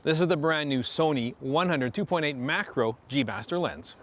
This is the brand new Sony 100 2.8 Macro G Master lens.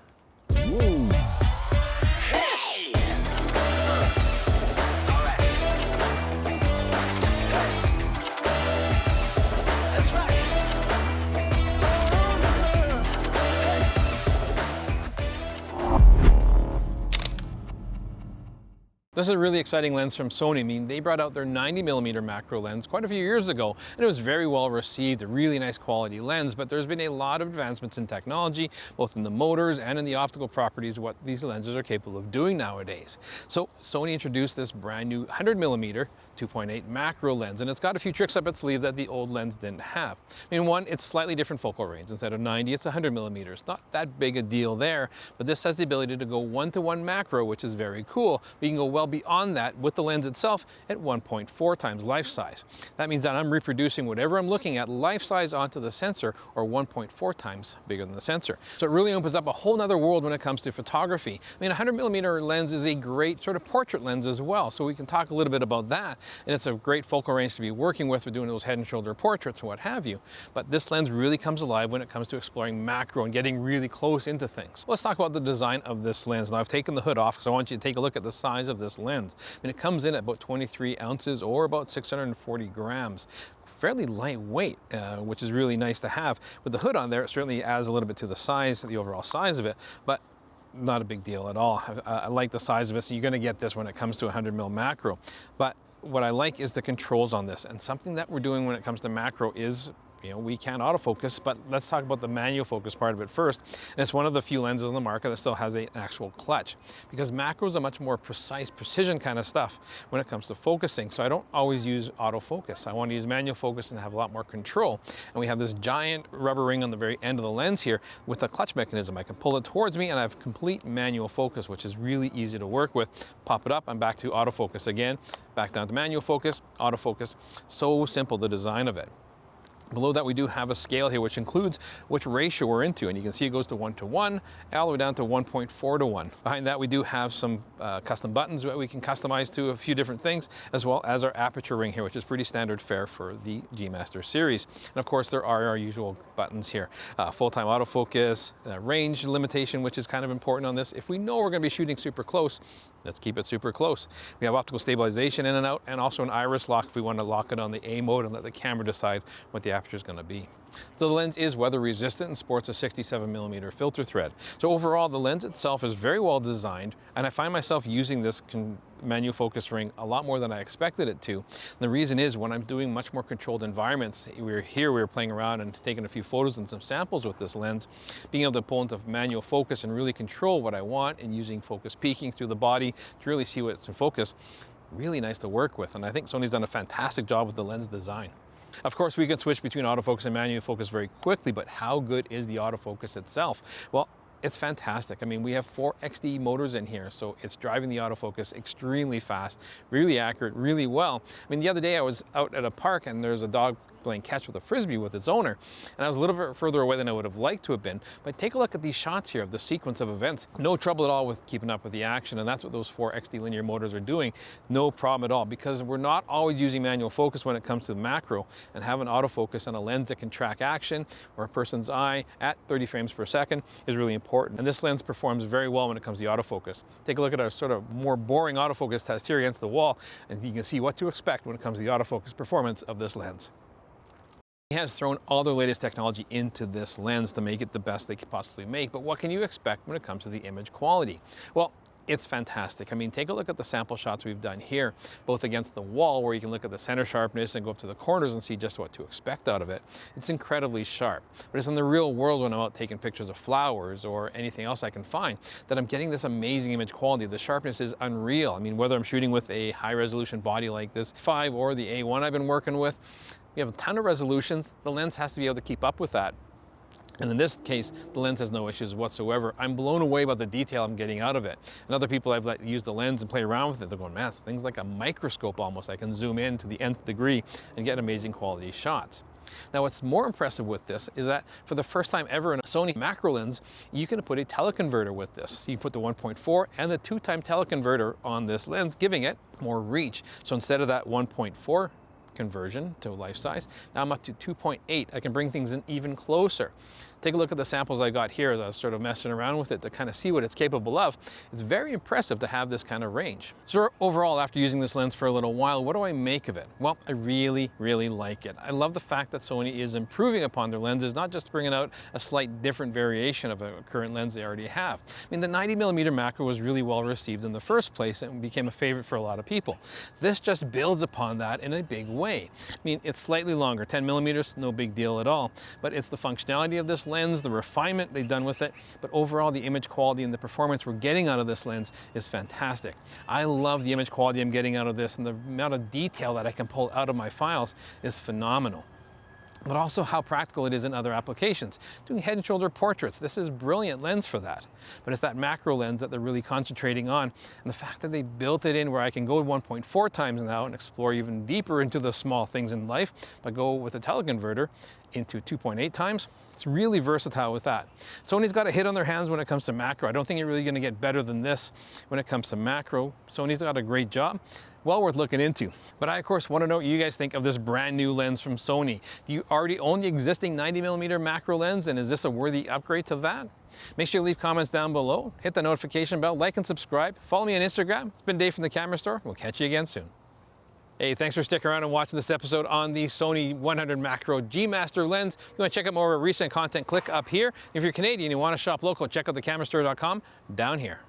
This is a really exciting lens from Sony. I mean, they brought out their 90mm macro lens quite a few years ago, and it was very well received, a really nice quality lens, but there's been a lot of advancements in technology, both in the motors and in the optical properties, what these lenses are capable of doing nowadays. So Sony introduced this brand new 100mm 2.8 macro lens, and it's got a few tricks up its sleeve that the old lens didn't have. I mean, one, it's slightly different focal range. Instead of 90, it's 100mm. Not that big a deal there, but this has the ability to go 1:1 macro, which is very cool. But you can go well beyond that with the lens itself at 1.4 times life size. That means that I'm reproducing whatever I'm looking at life size onto the sensor, or 1.4 times bigger than the sensor. So it really opens up a whole nother world when it comes to photography. I mean, a 100mm lens is a great sort of portrait lens as well, so we can talk a little bit about that. And it's a great focal range to be working with for doing those head and shoulder portraits and what have you. But this lens really comes alive when it comes to exploring macro and getting really close into things. Let's talk about the design of this lens. Now, I've taken the hood off because I want you to take a look at the size of this lens. I mean, it comes in at about 23 ounces or about 640 grams. Fairly lightweight, which is really nice to have. With the hood on there, it certainly adds a little bit to the size, the overall size of it, but not a big deal at all. I like the size of it, so you're going to get this when it comes to 100mm macro. But what I like is the controls on this, and something that we're doing when it comes to macro is, we can autofocus, but let's talk about the manual focus part of it first. And it's one of the few lenses on the market that still has an actual clutch, because macro is a much more precise, precision kind of stuff when it comes to focusing. So I don't always use autofocus. I want to use manual focus and have a lot more control. And we have this giant rubber ring on the very end of the lens here with a clutch mechanism. I can pull it towards me and I have complete manual focus, which is really easy to work with. Pop it up, I'm back to autofocus again, back down to manual focus, autofocus. So simple, the design of it. Below that, we do have a scale here, which includes which ratio we're into, and you can see it goes to 1:1, all the way down to 1.4:1. Behind that, we do have some custom buttons that we can customize to a few different things, as well as our aperture ring here, which is pretty standard fare for the G Master series. And of course, there are our usual buttons here. Full-time autofocus, range limitation, which is kind of important on this. If we know we're going to be shooting super close, let's keep it super close. We have optical stabilization in and out, and also an iris lock if we want to lock it on the A mode and let the camera decide what the aperture is going to be. So the lens is weather resistant and sports a 67mm filter thread. So overall, the lens itself is very well designed, and I find myself using this manual focus ring a lot more than I expected it to. And the reason is, when I'm doing much more controlled environments, we were playing around and taking a few photos and some samples with this lens, being able to pull into manual focus and really control what I want, and using focus peaking through the body to really see what's in focus, really nice to work with. And I think Sony's done a fantastic job with the lens design. Of course, we can switch between autofocus and manual focus very quickly, but how good is the autofocus itself? Well, it's fantastic. I mean, we have 4 XD motors in here, so it's driving the autofocus extremely fast, really accurate, really well. I mean, the other day I was out at a park and there's a dog playing catch with a frisbee with its owner, and I was a little bit further away than I would have liked to have been. But take a look at these shots here of the sequence of events. No trouble at all with keeping up with the action, and that's what those 4 XD linear motors are doing. No problem at all, because we're not always using manual focus when it comes to macro, and having autofocus on a lens that can track action or a person's eye at 30 frames per second is really important. And this lens performs very well when it comes to autofocus. Take a look at our sort of more boring autofocus test here against the wall, and you can see what to expect when it comes to the autofocus performance of this lens. He has thrown all their latest technology into this lens to make it the best they could possibly make, but what can you expect when it comes to the image quality? Well, it's fantastic. I mean, take a look at the sample shots we've done here, both against the wall, where you can look at the center sharpness and go up to the corners and see just what to expect out of it. It's incredibly sharp. But it's in the real world, when I'm out taking pictures of flowers or anything else I can find, that I'm getting this amazing image quality. The sharpness is unreal. I mean, whether I'm shooting with a high resolution body like this 5 or the A1 I've been working with, we have a ton of resolutions. The lens has to be able to keep up with that. And in this case, the lens has no issues whatsoever. I'm blown away by the detail I'm getting out of it. And other people I've let use the lens and play around with it, they're going, man, it's things like a microscope almost. I can zoom in to the nth degree and get amazing quality shots. Now, what's more impressive with this is that for the first time ever in a Sony macro lens, you can put a teleconverter with this. You can put the 1.4 and the 2-time teleconverter on this lens, giving it more reach. So instead of that 1.4 conversion to life size. Now I'm up to 2.8. I can bring things in even closer. Take a look at the samples I got here as I was sort of messing around with it to kind of see what it's capable of. It's very impressive to have this kind of range. So overall, after using this lens for a little while, what do I make of it? Well, I really like it. I love the fact that Sony is improving upon their lenses, not just bringing out a slight different variation of a current lens they already have. I mean, the 90mm macro was really well received in the first place and became a favorite for a lot of people. This just builds upon that in a big way. I mean, it's slightly longer, 10mm, no big deal at all, but it's the functionality of this lens, the refinement they've done with it, but overall the image quality and the performance we're getting out of this lens is fantastic. I love the image quality I'm getting out of this, and the amount of detail that I can pull out of my files is phenomenal. But also how practical it is in other applications. Doing head and shoulder portraits, this is a brilliant lens for that. But it's that macro lens that they're really concentrating on, and the fact that they built it in where I can go 1.4 times now and explore even deeper into the small things in life, but go with a teleconverter into 2.8 times. It's really versatile with that. Sony's got a hit on their hands when it comes to macro. I don't think you're really going to get better than this when it comes to macro. Sony's got a great job. Well worth looking into. But I, of course, want to know what you guys think of this brand new lens from Sony. Do you already own the existing 90mm macro lens, and is this a worthy upgrade to that? Make sure you leave comments down below, hit the notification bell, like and subscribe. Follow me on Instagram. It's been Dave from the Camera Store. We'll catch you again soon. Hey, thanks for sticking around and watching this episode on the Sony 100 Macro G Master lens. If you want to check out more recent content, click up here. If you're Canadian and you want to shop local, check out thecamerastore.com down here.